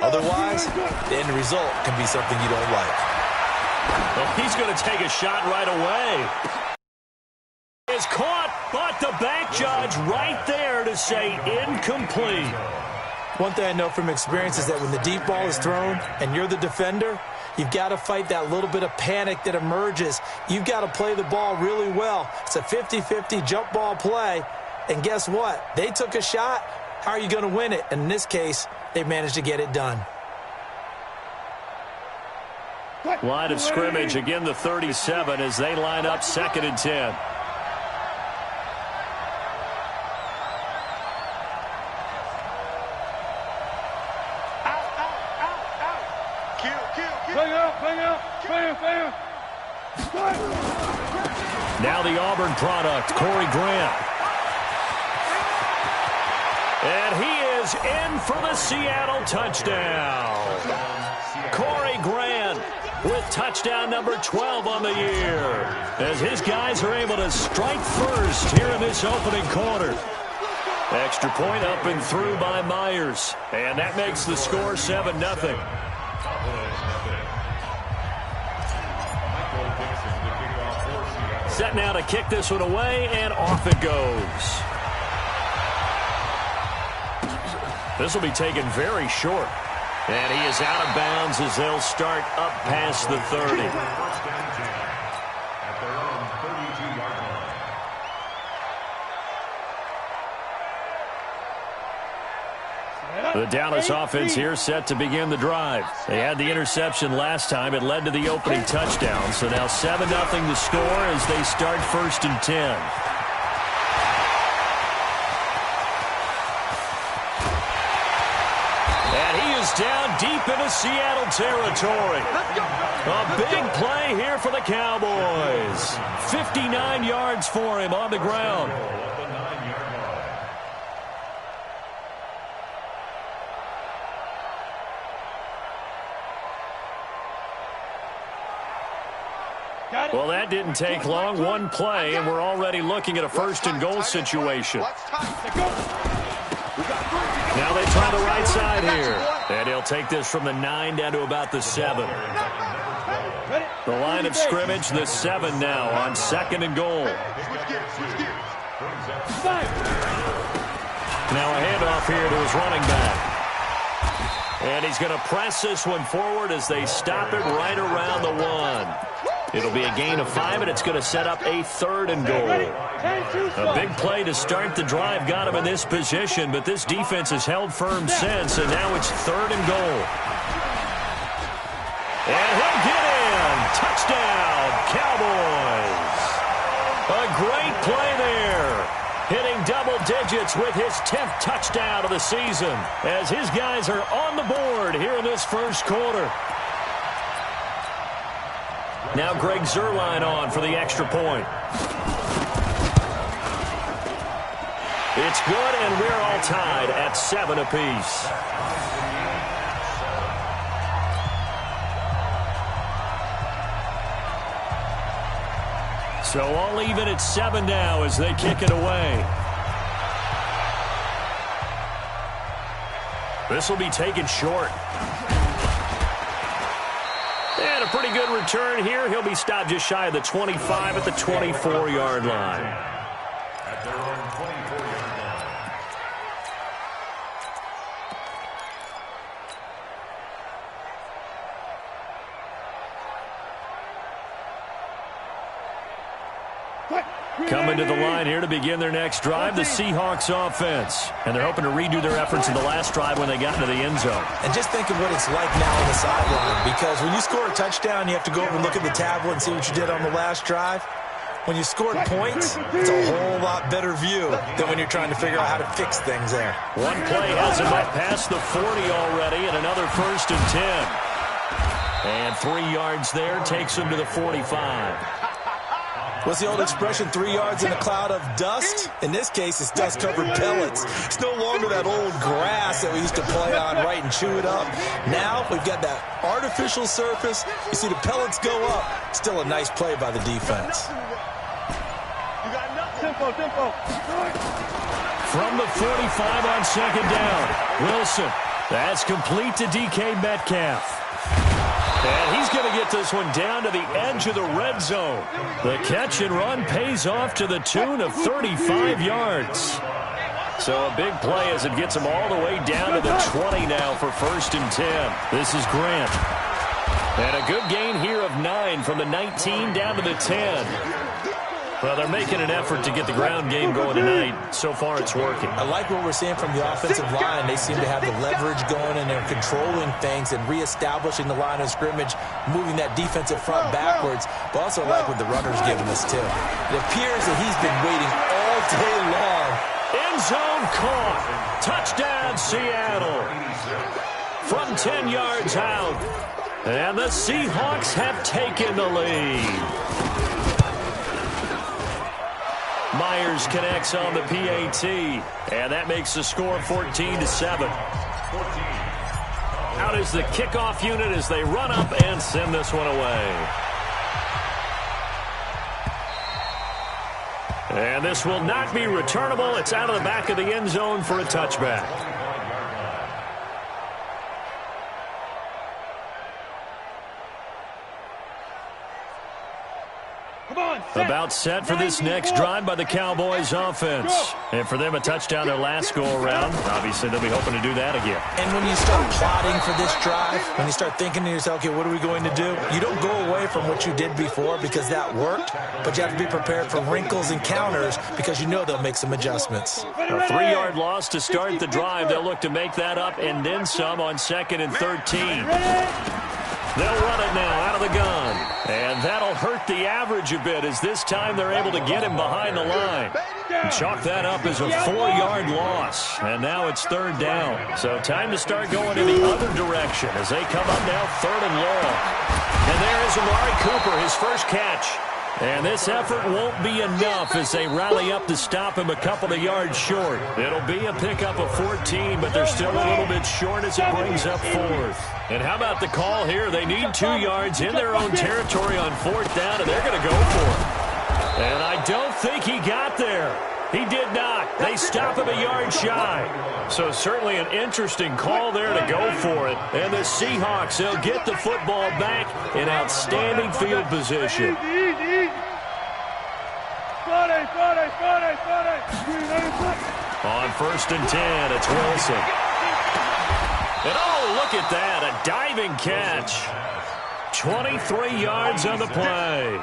Otherwise, the end result can be something you don't like. Well, he's going to take a shot right away. Is caught, but the bank judge right there to say incomplete. One thing I know from experience is that when the deep ball is thrown and you're the defender, you've got to fight that little bit of panic that emerges. You've got to play the ball really well. It's a 50-50 jump ball play. And guess what? They took a shot. How are you going to win it? And in this case, they managed to get it done. Line of scrimmage, again the 37 as they line up 2nd and 10. Now the Auburn product, Corey Grant. And he is in for the Seattle touchdown. Corey Grant with touchdown number 12 on the year, as his guys are able to strike first here in this opening quarter. Extra point up and through by Myers, and that makes the score 7-0. Set now to kick this one away, and off it goes. This will be taken very short. And he is out of bounds as they'll start up past the 30. The Dallas offense here set to begin the drive. They had the interception last time. It led to the opening touchdown. So now 7-0 the score as they start 1st and 10. Down deep into Seattle territory. A big play here for the Cowboys. 59 yards for him on the ground. Well, that didn't take long. One play, and we're already looking at a 1st and goal situation. Now they try the right side here. And he'll take this from the 9 down to about the 7. The line of scrimmage, the 7 now on 2nd and goal. Now a handoff here to his running back. And he's going to press this one forward as they stop it right around the 1. It'll be a gain of 5, and it's going to set up a 3rd and goal. A big play to start the drive got him in this position, but this defense has held firm since, and now it's 3rd and goal. And he'll get in. Touchdown, Cowboys. A great play there. Hitting double digits with his 10th touchdown of the season as his guys are on the board here in this 1st quarter. Now Greg Zuerlein on for the extra point. It's good, and we're all tied at 7 apiece. So all even at 7 now as they kick it away. This will be taken short. And a pretty good return here. He'll be stopped just shy of the 25 at the 24-yard line. At their own 24-yard line. Coming to the line here to begin their next drive, the Seahawks offense. And they're hoping to redo their efforts in the last drive when they got into the end zone. And just think of what it's like now on the sideline, because when you score a touchdown, you have to go over and look at the tablet and see what you did on the last drive. When you scored points, it's a whole lot better view than when you're trying to figure out how to fix things there. One play has him up past the 40 already, and another 1st and 10. And 3 yards there takes him to the 45. What's the old expression, 3 yards in a cloud of dust? In this case, it's dust-covered pellets. It's no longer that old grass that we used to play on, right, and chew it up. Now we've got that artificial surface. You see the pellets go up. Still a nice play by the defense. From the 45 on 2nd down, Wilson That's complete to DK Metcalf. And he's going to get this one down to the edge of the red zone. The catch and run pays off to the tune of 35 yards. So a big play as it gets him all the way down to the 20 now for 1st and 10. This is Grant. And a good gain here of 9 from the 19 down to the 10. Well, they're making an effort to get the ground game going tonight. So far, it's working. I like what we're seeing from the offensive line. They seem to have the leverage going, and they're controlling things and reestablishing the line of scrimmage, moving that defensive front backwards. But also like what the runner's giving us, too. It appears that he's been waiting all day long. End zone caught. Touchdown, Seattle. From 10 yards out. And the Seahawks have taken the lead. Myers connects on the PAT, and that makes the score 14-7. Out is the kickoff unit as they run up and send this one away. And this will not be returnable. It's out of the back of the end zone for a touchback. About set for this next drive by the Cowboys offense. And for them, a touchdown their last go-around. Obviously, they'll be hoping to do that again. And when you start plotting for this drive, when you start thinking to yourself, okay, what are we going to do? You don't go away from what you did before because that worked, but you have to be prepared for wrinkles and counters because you know they'll make some adjustments. A 3-yard loss to start the drive. They'll look to make that up and then some on 2nd and 13. They'll run it now out of the gun. And that'll hurt the average a bit as this time they're able to get him behind the line. And chalk that up as a 4-yard loss. And now it's 3rd down. So time to start going in the other direction as they come up now 3rd and long. And there is Amari Cooper, his first catch. And this effort won't be enough as they rally up to stop him a couple of yards short. It'll be a pickup of 14, but they're still a little bit short as it brings up 4th. And how about the call here? They need 2 yards in their own territory on 4th down, and they're going to go for it. And I don't think he got there. He did not. They stop him a yard shy. So certainly an interesting call there to go for it. And the Seahawks, they'll get the football back in outstanding field position. On 1st and 10, it's Wilson. And oh, look at that, a diving catch. 23 yards on the play.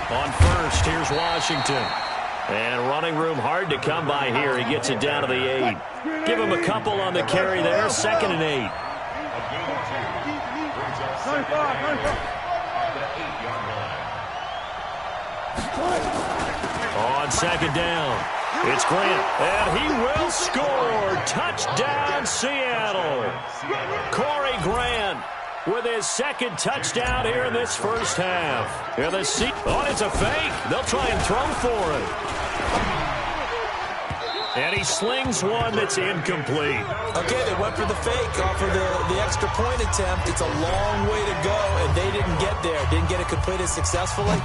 On 1st, here's Washington. And running room hard to come by here. He gets it down to the 8. Give him a couple on the carry there. 2nd and 8. On 2nd down, it's Grant. And he will score. Touchdown, Seattle. Corey Grant with his 2nd touchdown here in this first half. And it's a fake. They'll try and throw for it. And he slings one that's incomplete. Okay, they went for the fake off of the extra point attempt. It's a long way to go, and they didn't get there. Didn't get it completed successfully.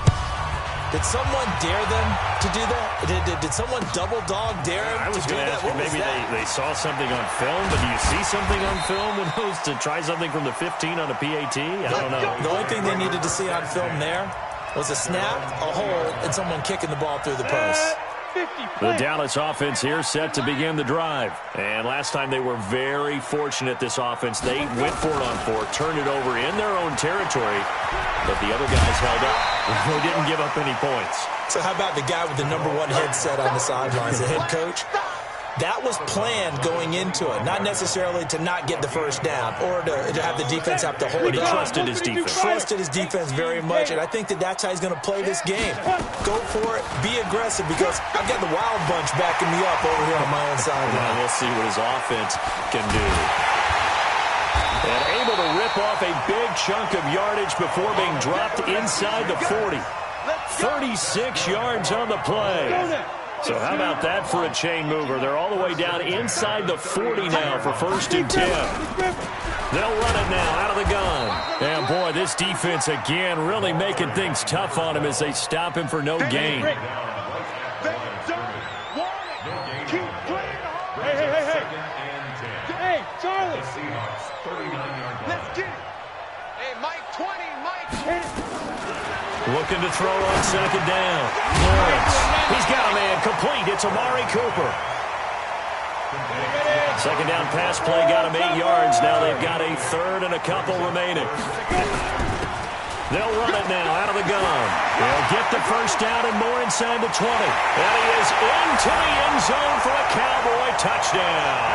Did someone dare them to do that? Did someone double dog dare them I was to do going to that? ask you, maybe they saw something on film, but do you see something on film when it was to try something from the 15 on a PAT? I don't know. The only thing they needed to see on film there was a snap, a hold, and someone kicking the ball through the post. The Dallas offense here set to begin the drive. And last time they were very fortunate, this offense. They went for it on 4, turned it over in their own territory, but the other guys held up. They didn't give up any points. So how about the guy with the #1 headset on the sidelines, the head coach? That was planned going into it, not necessarily to not get the first down or to have the defense have to hold But he up. trusted his defense. Trusted his defense very much, and I think that's how he's going to play this game. Go for it, be aggressive, because I've got the wild bunch backing me up over here on my own sideline. Well, we'll see what his offense can do. And able to rip off a big chunk of yardage before being dropped inside the 40. 36 yards on the play. So how about that for a chain mover? They're all the way down inside the 40 now for 1st and 10. They'll run it now out of the gun. And, boy, this defense, again, really making things tough on him as they stop him for no gain. Hey, Charlie. Let's get it. Hey, Mike 20, Mike. Looking to throw on 2nd down. Lawrence. He's got a man complete. It's Amari Cooper. 2nd down pass play got him 8 yards. Now they've got a 3rd and a couple remaining. They'll run it now out of the gun. They'll get the 1st down and more inside the 20. And he is into the end zone for a Cowboy touchdown.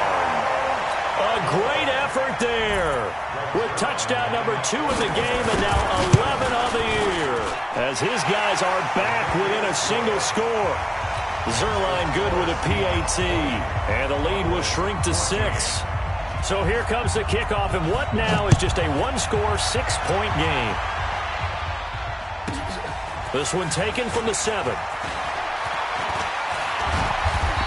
A great effort there with touchdown number 2 in the game and now 11 on the year as his guys are back within a single score. Zerline good with a PAT, and the lead will shrink to 6. So here comes the kickoff, and what now is just a one-score, 6-point game. This one taken from the 7.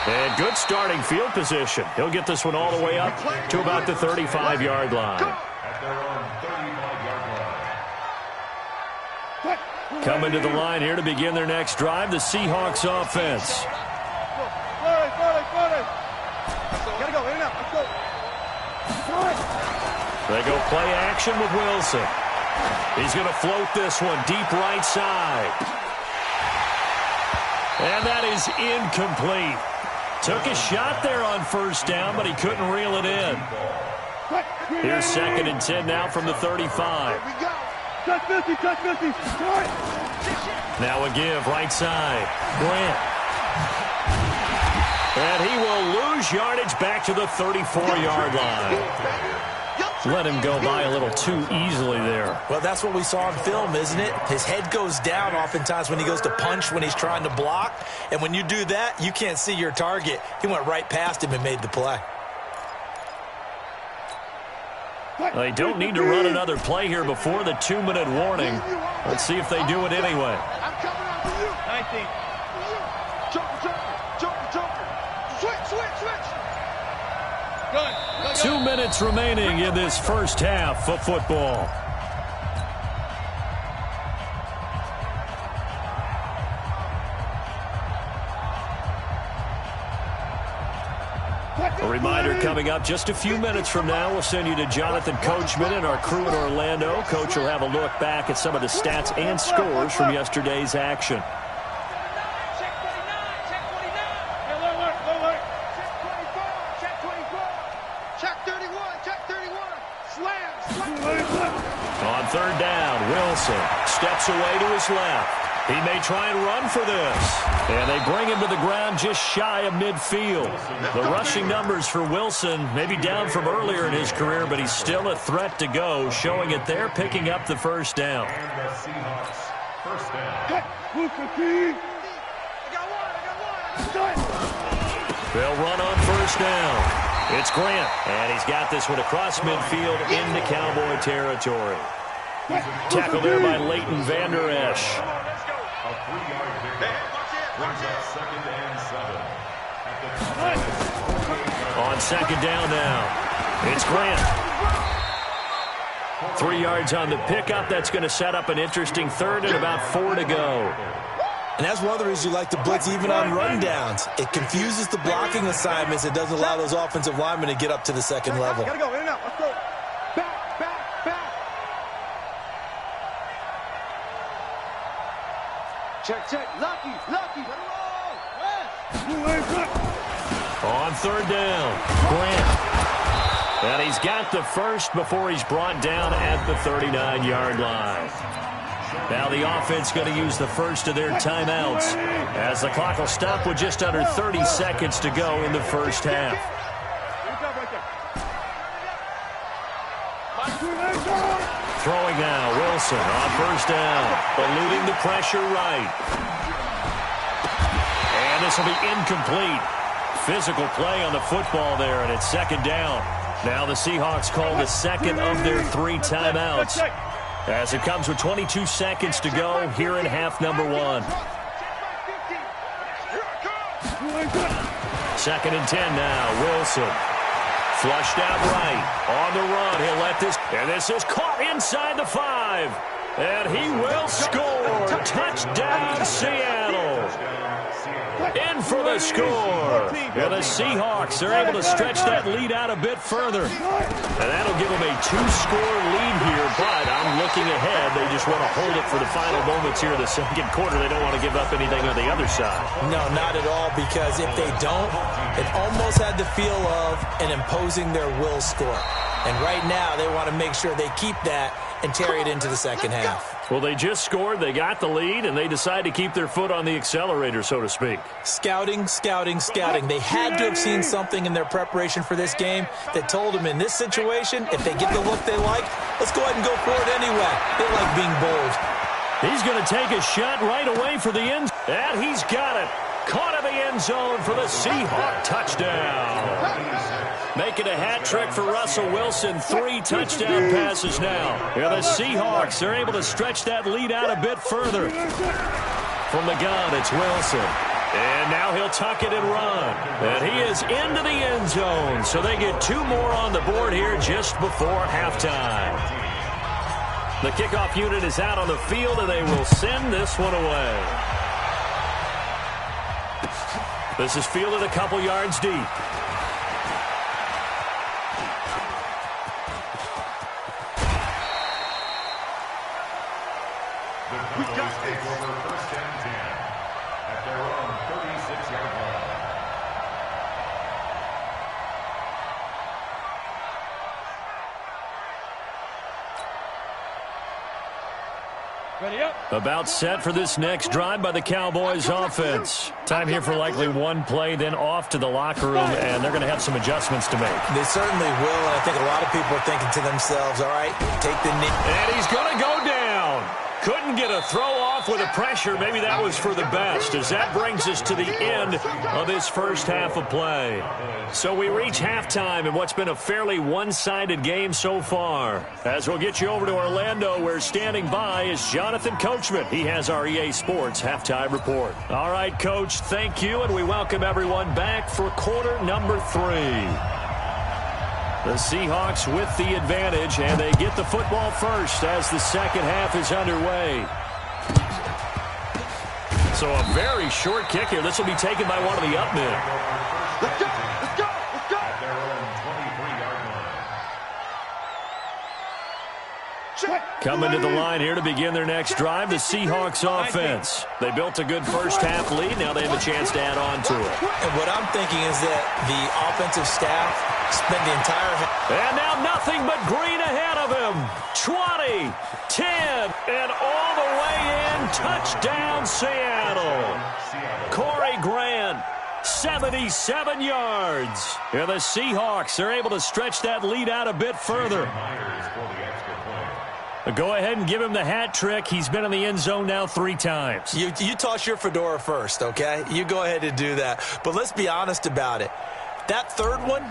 And good starting field position. He'll get this one all the way up to about the 35-yard line. Coming to the line here to begin their next drive, the Seahawks offense. They go play action with Wilson. He's going to float this one deep right side. And that is incomplete. Took a shot there on 1st down, but he couldn't reel it in. Here's 2nd and 10 now from the 35. Touch 50, touch 50. Now a give right side. Grant. And he will lose yardage back to the 34-yard line. Let him go by a little too easily there. Well, that's what we saw on film, isn't it? His head goes down oftentimes when he goes to punch, when he's trying to block. And when you do that, you can't see your target. He went right past him and made the play. They don't need to run another play here before the 2-minute warning. Let's see if they do it anyway. I'm coming out for you. 19. Joker. Switch. Good. 2 minutes remaining in this first half of football. A reminder coming up just a few minutes from now. We'll send you to Jonathan Coachman and our crew in Orlando. Coach will have a look back at some of the stats and scores from yesterday's action. On 3rd down, Wilson steps away to his left. He may try and run for this. And they bring him to the ground just shy of midfield. The rushing numbers for Wilson maybe down from earlier in his career, but he's still a threat to go, showing it there, picking up the 1st down. They'll run on 1st down. It's Grant, and he's got this one across midfield into Cowboy territory. Tackled there by Leighton Vander Esch. On 2nd down now, it's Grant. 3 yards on the pickup. That's going to set up an interesting 3rd and about 4 to go. And that's one of the reasons you like to blitz even on rundowns. It confuses the blocking assignments. It doesn't allow those offensive linemen to get up to the 2nd level. Gotta go, in and out. Let's go. Back. Check. Lucky. On 3rd down, Grant. And he's got the 1st before he's brought down at the 39-yard line. Now the offense going to use the 1st of their timeouts as the clock will stop with just under 30 seconds to go in the first half. Throwing now, Wilson on 1st down, eluding the pressure right. And this will be incomplete. Physical play on the football there, and it's 2nd down. Now the Seahawks call the 2nd of their 3 timeouts, as it comes with 22 seconds to go here in half number 1. 2nd and 10 now. Wilson. Flushed out right. On the run. He'll let this. And this is caught inside the 5. And he will score. Touchdown, Seattle. In for the score. And the Seahawks are able to stretch that lead out a bit further. And that'll give them a 2-score lead here, but I'm looking ahead. They just want to hold it for the final moments here in the second quarter. They don't want to give up anything on the other side. No, not at all, because if they don't, it almost had the feel of an imposing their will score. And right now, they want to make sure they keep that and carry it into the second half. Well, they just scored, they got the lead, and they decide to keep their foot on the accelerator, so to speak. Scouting, scouting, scouting. They had to have seen something in their preparation for this game that told them in this situation, if they get the look they like, let's go ahead and go for it anyway. They like being bold. He's going to take a shot right away for the end, and he's got it. Caught in the end zone for the Seahawk touchdown. Making a hat trick for Russell Wilson. 3 touchdown passes now. Yeah, the Seahawks are able to stretch that lead out a bit further. From the gun, it's Wilson. And now he'll tuck it and run. And he is into the end zone. So they get 2 more on the board here just before halftime. The kickoff unit is out on the field, and they will send this one away. This is fielded a couple yards deep. We got this. Over 1st and 10 at their own 36-yard line. Ready up. About set for this next drive by the Cowboys offense. Time here for likely one play, then off to the locker room, and they're going to have some adjustments to make. They certainly will, and I think a lot of people are thinking to themselves, all right, take the knee. And he's going to go down. Couldn't get a throw off with the pressure. Maybe that was for the best, as that brings us to the end of this first half of play. So we reach halftime in what's been a fairly one-sided game so far. As we'll get you over to Orlando, where standing by is Jonathan Coachman. He has our EA Sports halftime report. All right, Coach, thank you, and we welcome everyone back for quarter number 3. The Seahawks with the advantage, and they get the football first as the second half is underway. So a very short kick here. This will be taken by one of the up men. Let's go! Let's go! Let's go! At their own 23-yard line. Coming to the line here to begin their next drive, the Seahawks offense. They built a good first half lead. Now they have a chance to add on to it. And what I'm thinking is that the offensive staff spent the entire half. And now nothing but green ahead of him. 20, 10, and all the way in. Touchdown, Seattle. Corey Grant, 77 yards. And the Seahawks are able to stretch that lead out a bit further. Go ahead and give him the hat trick. He's been in the end zone now 3 times. You toss your fedora first, okay? You go ahead and do that. But let's be honest about it. That third one,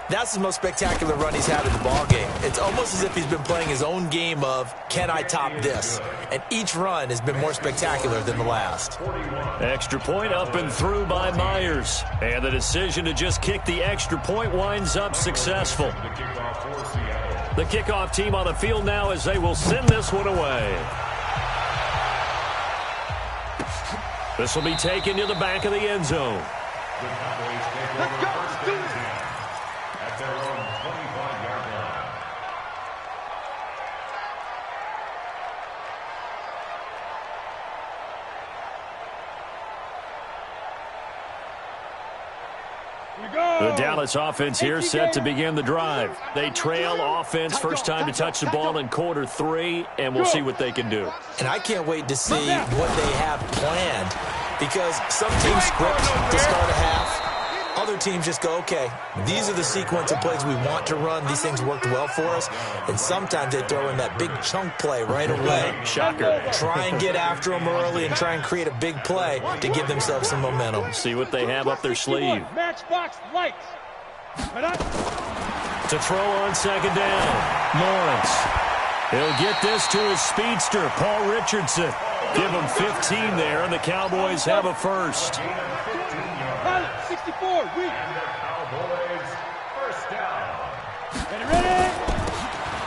that's the most spectacular run he's had in the ballgame. It's almost as if he's been playing his own game of, can I top this? And each run has been more spectacular than the last. Extra point up and through by Myers. And the decision to just kick the extra point winds up successful. The kickoff team on the field now as they will send this one away. This will be taken to the back of the end zone. Let's go! First and 10 at their own 25-yard line. The Dallas offense here set to begin the drive. They trail offense first time to touch the ball in quarter 3, and we'll see what they can do. And I can't wait to see what they have planned, because some teams script to start a half. Other teams just go, okay, these are the sequence of plays we want to run. These things worked well for us. And sometimes they throw in that big chunk play right away. Shocker. Try and get after them early and try and create a big play to give themselves some momentum. See what they have up their sleeve. Matchbox lights. To throw on second down, Lawrence. He'll get this to his speedster, Paul Richardson. Give him 15 there, and the Cowboys have a first. 64, weak. And the Cowboys first down. Ready?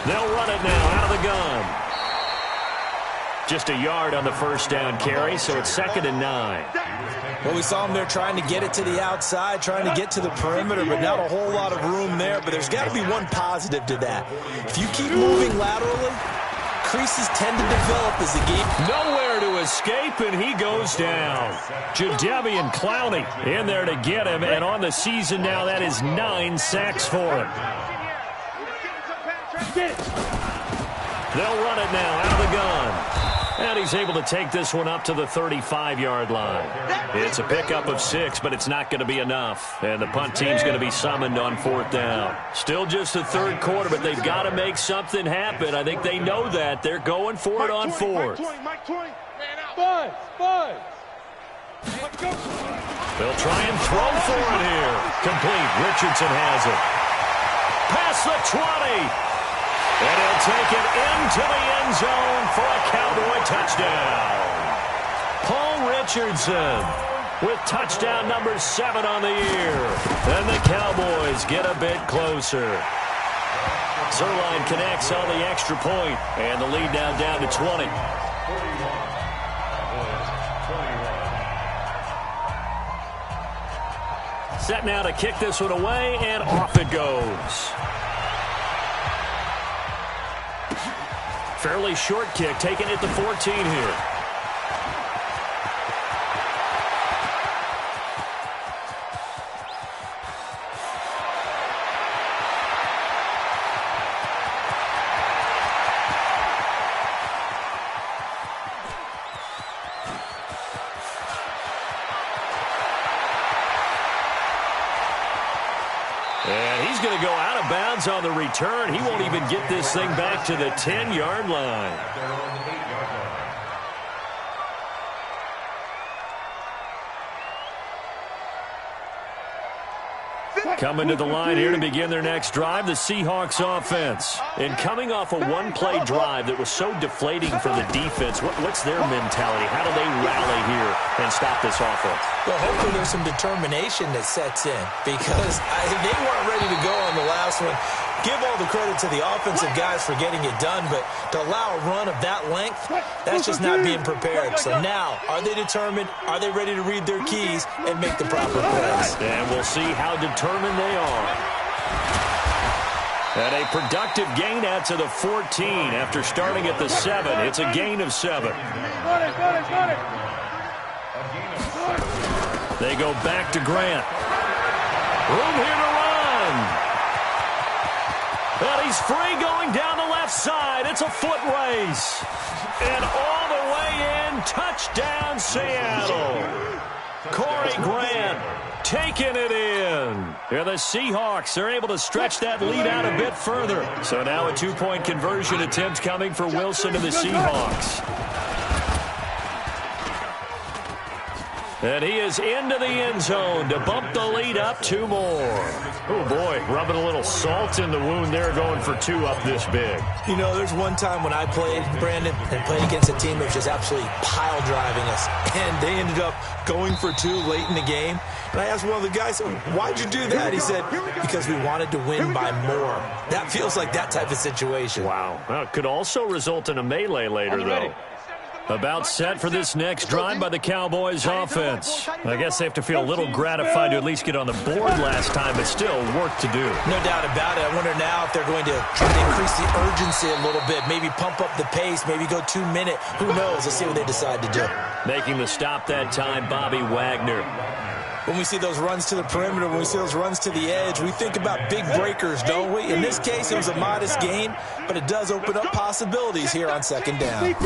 They'll run it now out of the gun. Just a yard on the first down carry, so it's 2nd and 9. Well, we saw them there trying to get it to the outside, trying to get to the perimeter, but not a whole lot of room there. But there's got to be one positive to that. If you keep moving laterally, creases tend to develop as the game. Nowhere to escape, and he goes down. Jadeveon Clowney in there to get him, and on the season now, that is 9 sacks for him. They'll run it now out of the gun. And he's able to take this one up to the 35-yard line. It's a pickup of 6, but it's not going to be enough. And the punt team's going to be summoned on 4th down. Still just the 3rd quarter, but they've got to make something happen. I think they know that. They're going for it on 4th. They'll try and throw for it here. Complete. Richardson has it. Past the 20. And he'll take it into the end zone for a Cowboy touchdown. Paul Richardson with touchdown number 7 on the year. And the Cowboys get a bit closer. Zerline connects on the extra point, and the lead now down to 20. Set now to kick this one away, and off it goes. Fairly short kick, taking it to 14 here. And he's going to go out of bounds on the return. He won't even get this thing back to the 10-yard line. Coming to the line here to begin their next drive, the Seahawks offense. And coming off a one-play drive that was so deflating for the defense, what's their mentality? How do they rally here and stop this offense? Well, hopefully there's some determination that sets in because they weren't ready to go on the last one. Give all the credit to the offensive guys for getting it done, but to allow a run of that length, that's just not being prepared. So now, are they determined? Are they ready to read their keys and make the proper plays? And we'll see how determined they are. And a productive gain out to the 14 after starting at the 7. It's a gain of 7. They go back to Grant. Room here to run. And he's free going down the left side. It's a foot race. And all the way in, touchdown Seattle. Corey Grant taking it in. And the Seahawks are able to stretch that lead out a bit further. So now a two-point conversion attempt coming for Wilson and the Seahawks. And he is into the end zone to bump the lead up 2 more. Oh, boy, rubbing a little salt in the wound there, going for 2 up this big. You know, there's one time when I played, Brandon, and played against a team that was just absolutely pile driving us, and they ended up going for 2 late in the game. And I asked one of the guys, why'd you do that? He said, because we wanted to win by more. That feels like that type of situation. Wow. Well, it could also result in a melee later, though. About set for this next drive by the Cowboys offense. I guess they have to feel a little gratified to at least get on the board last time, but still work to do. No doubt about it. I wonder now if they're going to try to increase the urgency a little bit, maybe pump up the pace, maybe go 2-minute. Who knows? Let's see what they decide to do. Making the stop that time, Bobby Wagner. When we see those runs to the perimeter, when we see those runs to the edge, we think about big breakers, don't we? In this case, it was a modest gain, but it does open up possibilities here on second down. They'll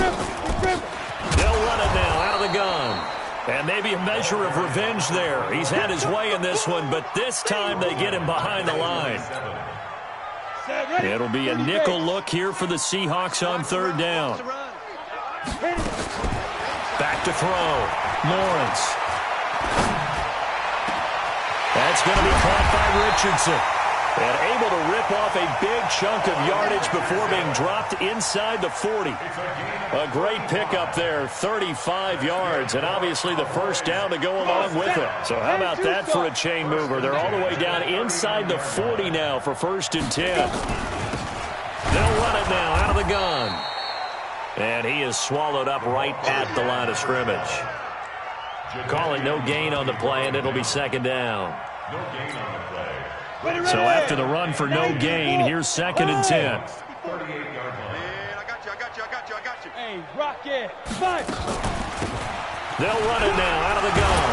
run it now out of the gun. And maybe a measure of revenge there. He's had his way in this one, but this time they get him behind the line. It'll be a nickel look here for the Seahawks on third down. Back to throw. Lawrence. That's going to be caught by Richardson. And able to rip off a big chunk of yardage before being dropped inside the 40. A great pickup there, 35 yards, and obviously the first down to go along with it. So how about that for a chain mover? They're all the way down inside the 40 now for 1st and 10. They'll run it now out of the gun. And he is swallowed up right at the line of scrimmage. Call it no gain on the play, and it'll be 2nd down. No gain on the play. So after the run for no gain, here's 2nd and 10. 38-yard line. I got you. Hey, rock it. 5. They'll run it now out of the gun.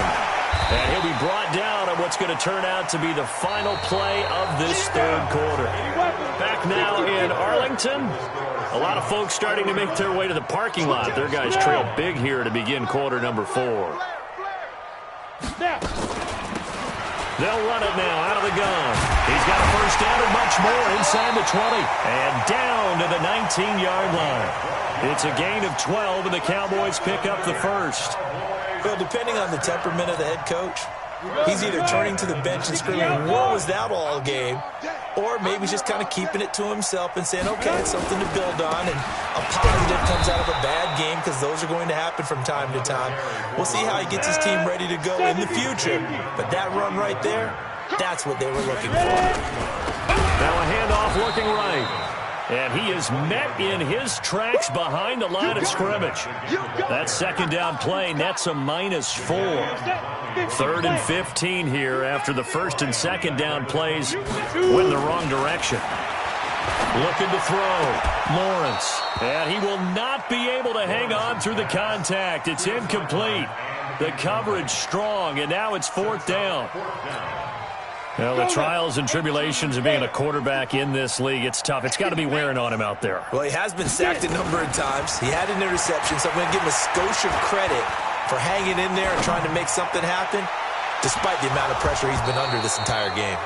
And he'll be brought down on what's going to turn out to be the final play of this 3rd quarter. Back now in Arlington. A lot of folks starting to make their way to the parking lot. Their guys trail big here to begin quarter number 4. They'll run it now out of the gun. He's got a first down and much more inside the 20. And down to the 19-yard line. It's a gain of 12, and the Cowboys pick up the first. Well, depending on the temperament of the head coach, he's either turning to the bench and screaming, "What was that all game?" Or maybe just kind of keeping it to himself and saying, okay, it's something to build on, and a positive comes out of a bad game because those are going to happen from time to time. We'll see how he gets his team ready to go in the future. But that run right there, that's what they were looking for. Now a handoff looking right. And he is met in his tracks behind the line of scrimmage. That 2nd down play nets a -4. 3rd and 15 here after the 1st and 2nd down plays went in the wrong direction. Looking to throw. Lawrence. And he will not be able to hang on through the contact. It's incomplete. The coverage strong, and now it's 4th down. Well, the trials and tribulations of being a quarterback in this league, it's tough. It's got to be wearing on him out there. Well, he has been sacked a number of times. He had an interception, so I'm going to give him a skosh of credit for hanging in there and trying to make something happen, despite the amount of pressure he's been under this entire game.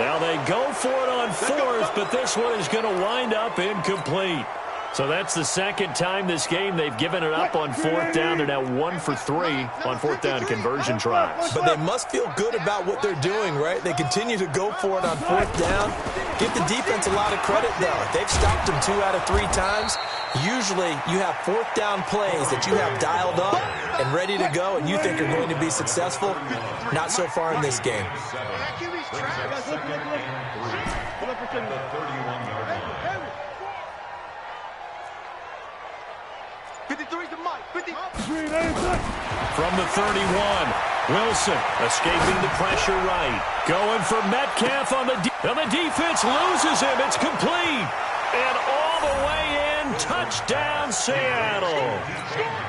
Now they go for it on 4th, but this one is going to wind up incomplete. So that's the 2nd time this game they've given it up on 4th down. They're now 1 for 3 on 4th down conversion tries. But they must feel good about what they're doing, right? They continue to go for it on 4th down. Give the defense a lot of credit, though. They've stopped them 2 out of 3 times. Usually you have 4th down plays that you have dialed up and ready to go and you think are going to be successful. Not so far in this game. From the 31, Wilson escaping the pressure right. Going for Metcalf on the defense loses him. It's complete. And all the way in, touchdown Seattle.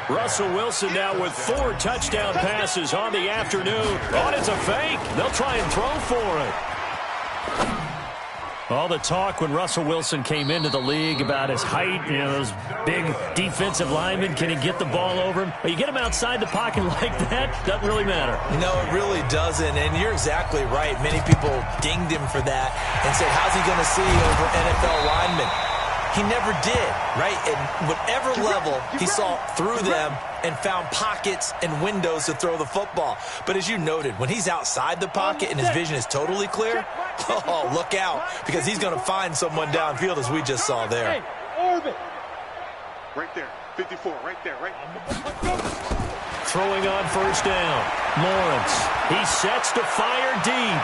Russell Wilson now with 4 touchdown passes on the afternoon. Oh, it's a fake. They'll try and throw for it. All the talk when Russell Wilson came into the league about his height, you know, those big defensive linemen, can he get the ball over him? But you get him outside the pocket like that, doesn't really matter. No, it really doesn't, and you're exactly right. Many people dinged him for that and said, how's he going to see over NFL linemen? He never did, right? At whatever level, he saw through them and found pockets and windows to throw the football. But as you noted, when he's outside the pocket and his vision is totally clear, oh, look out, because he's going to find someone downfield, as we just saw there. Orbit. Right there, 54, right there, right. Throwing on 1st down. Lawrence, he sets to fire deep.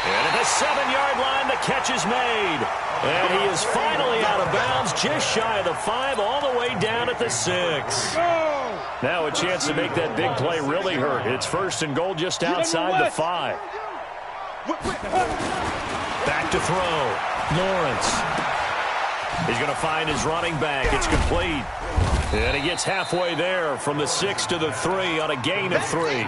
And at the 7-yard line, the catch is made. And he is finally out of bounds, just shy of the 5, all the way down at the 6. Now a chance to make that big play really hurt. It's 1st and goal just outside the 5. Back to throw. Lawrence. He's going to find his running back. It's complete. And he gets halfway there from the 6 to the 3 on a gain of 3.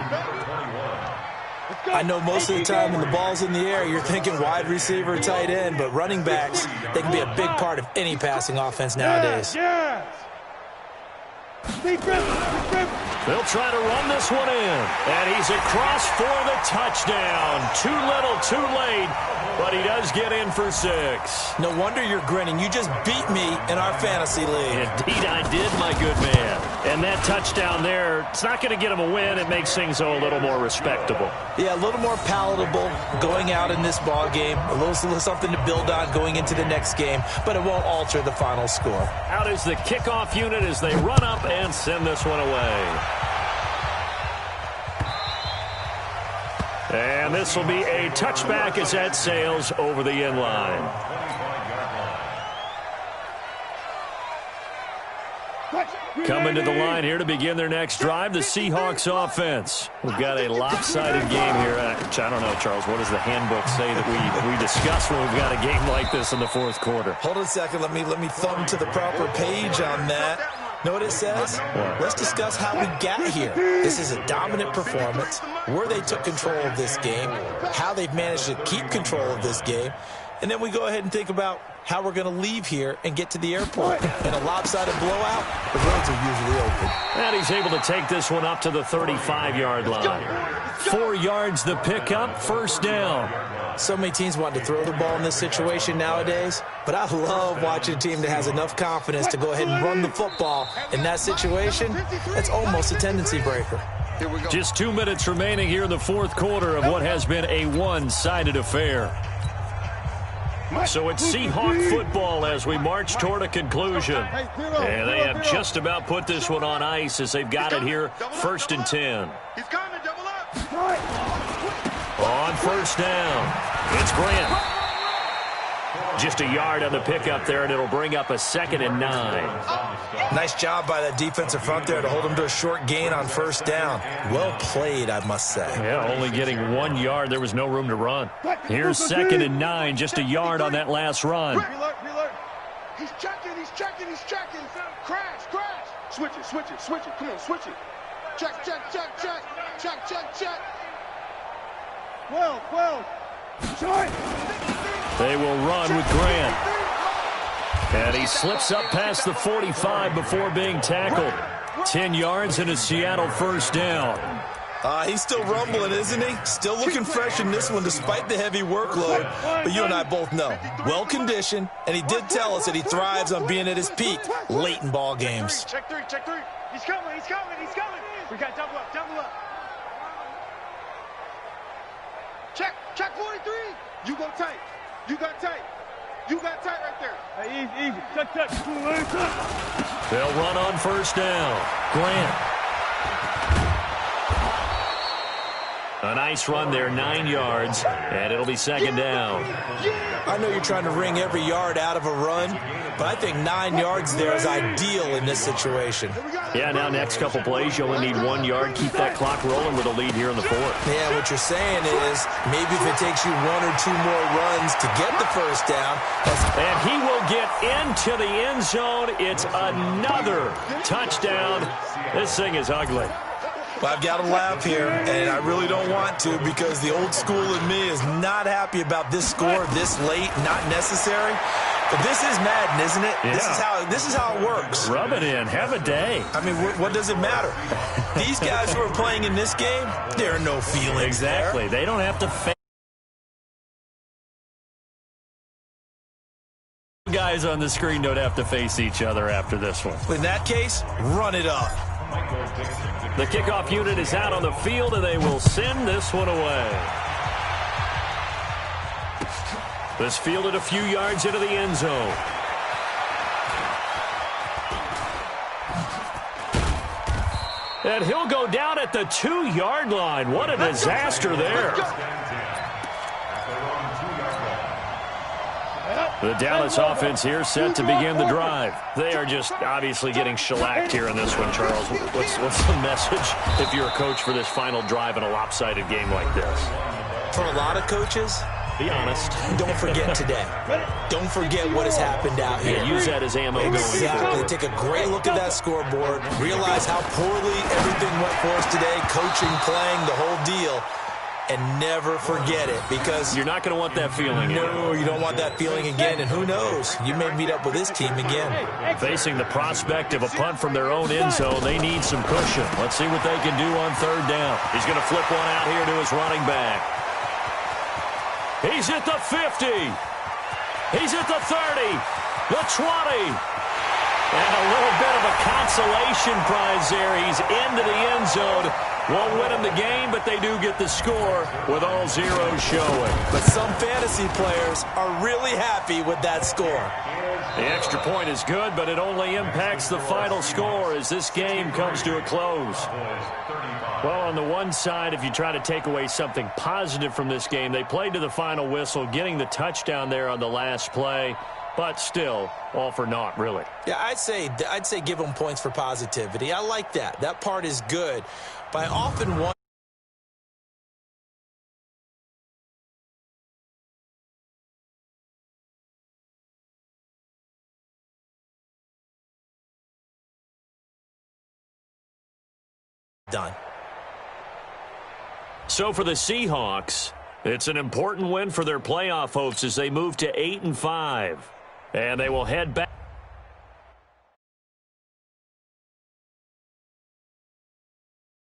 I know most of the time when the ball's in the air, you're thinking wide receiver, tight end, but running backs, they can be a big part of any passing offense nowadays. They'll try to run this one in. And he's across for the touchdown. Too little, too late. But he does get in for 6. No wonder you're grinning. You just beat me in our fantasy league. Indeed I did, my good man. And that touchdown there, it's not going to get him a win. It makes things, a little more respectable. Yeah, a little more palatable going out in this ball game. A little something to build on going into the next game, but it won't alter the final score. Out is the kickoff unit as they run up and send this one away. And this will be a touchback as that sails over the end line. Coming to the line here to begin their next drive, the Seahawks offense. We've got a lopsided game here. I don't know, Charles, what does the handbook say that we discuss when we've got a game like this in the fourth quarter? Hold on a second. Let me thumb to the proper page on that. Know what it says? What? Let's discuss how we got here. This is a dominant performance, where they took control of this game, how they've managed to keep control of this game, and then we go ahead and think about how we're going to leave here and get to the airport. In a lopsided blowout, the roads are usually open. And he's able to take this one up to the 35-yard line. 4 yards the pickup, first down. So many teams want to throw the ball in this situation nowadays, but I love watching a team that has enough confidence to go ahead and run the football. In that situation, that's almost a tendency breaker. Just 2 minutes remaining here in the fourth quarter of what has been a one-sided affair. So it's Seahawk football as we march toward a conclusion. And they have just about put this one on ice as they've got it here, 1st and 10. He's coming, double up. On first down, it's Grant. Just a yard on the pickup there, and it'll bring up a 2nd and 9. Nice job by that defensive front there to hold them to a short gain on first down. Well played, I must say. Yeah, only getting 1 yard. There was no room to run. Here's 2nd and 9, just a yard on that last run. Reload. He's checking. Crash. Switch it. Come on, switch it. Check. 12. Short. They will run with Grant. And he slips up past the 45 before being tackled. 10 yards and a Seattle first down. He's still rumbling, isn't he? Still looking fresh in this one despite the heavy workload. But you and I both know, well-conditioned, and he did tell us that he thrives on being at his peak late in ball games. Check three. He's coming. We got double up. Check 43. You got tight right there. Hey, easy. Touch. They'll run on first down. Grant. A nice run there, 9 yards, and it'll be 2nd down. I know you're trying to wring every yard out of a run, but I think 9 yards there is ideal in this situation. Yeah, now next couple plays, you only need 1 yard. Keep that clock rolling with a lead here in the fourth. Yeah, what you're saying is maybe if it takes you 1 or 2 more runs to get the first down. And he will get into the end zone. It's another touchdown. This thing is ugly. Well, I've got to laugh here, and I really don't want to because the old school in me is not happy about this score this late, not necessary. But this is Madden, isn't it? Yeah. This is how it works. Rub it in. Have a day. I mean, what does it matter? These guys who are playing in this game, there are no feelings Exactly. there. They don't have to face. Guys on the screen don't have to face each other after this one. In that case, run it up. The kickoff unit is out on the field, and they will send this one away. This fielded a few yards into the end zone. And he'll go down at the 2-yard line. What a disaster there. The Dallas offense here set to begin the drive. They are just obviously getting shellacked here in this one, Charles. What's the message if you're a coach for this final drive in a lopsided game like this? For a lot of coaches, be honest. Don't forget today. Don't forget what has happened out here. Yeah, use that as ammo going forward. Take a great look at that scoreboard. Realize how poorly everything went for us today. Coaching, playing, the whole deal. and never forget it, because you're not going to want that feeling. No, you don't want that feeling again, and who knows? You may meet up with this team again. Facing the prospect of a punt from their own end zone, they need some cushion. Let's see what they can do on third down. He's going to flip one out here to his running back. He's at the 50. He's at the 30, the 20. And a little bit of a consolation prize there. He's into the end zone. Won't win him the game, but they do get the score with all zeros showing. But some fantasy players are really happy with that score. The extra point is good, but it only impacts the final score as this game comes to a close. Well, on the one side, if you try to take away something positive from this game, they played to the final whistle, getting the touchdown there on the last play. But still, all for naught, really. Yeah, I'd say give them points for positivity. I like that. That part is good. But I often want done. So for the Seahawks, it's an important win for their playoff hopes as they move to 8-5. And they will head back.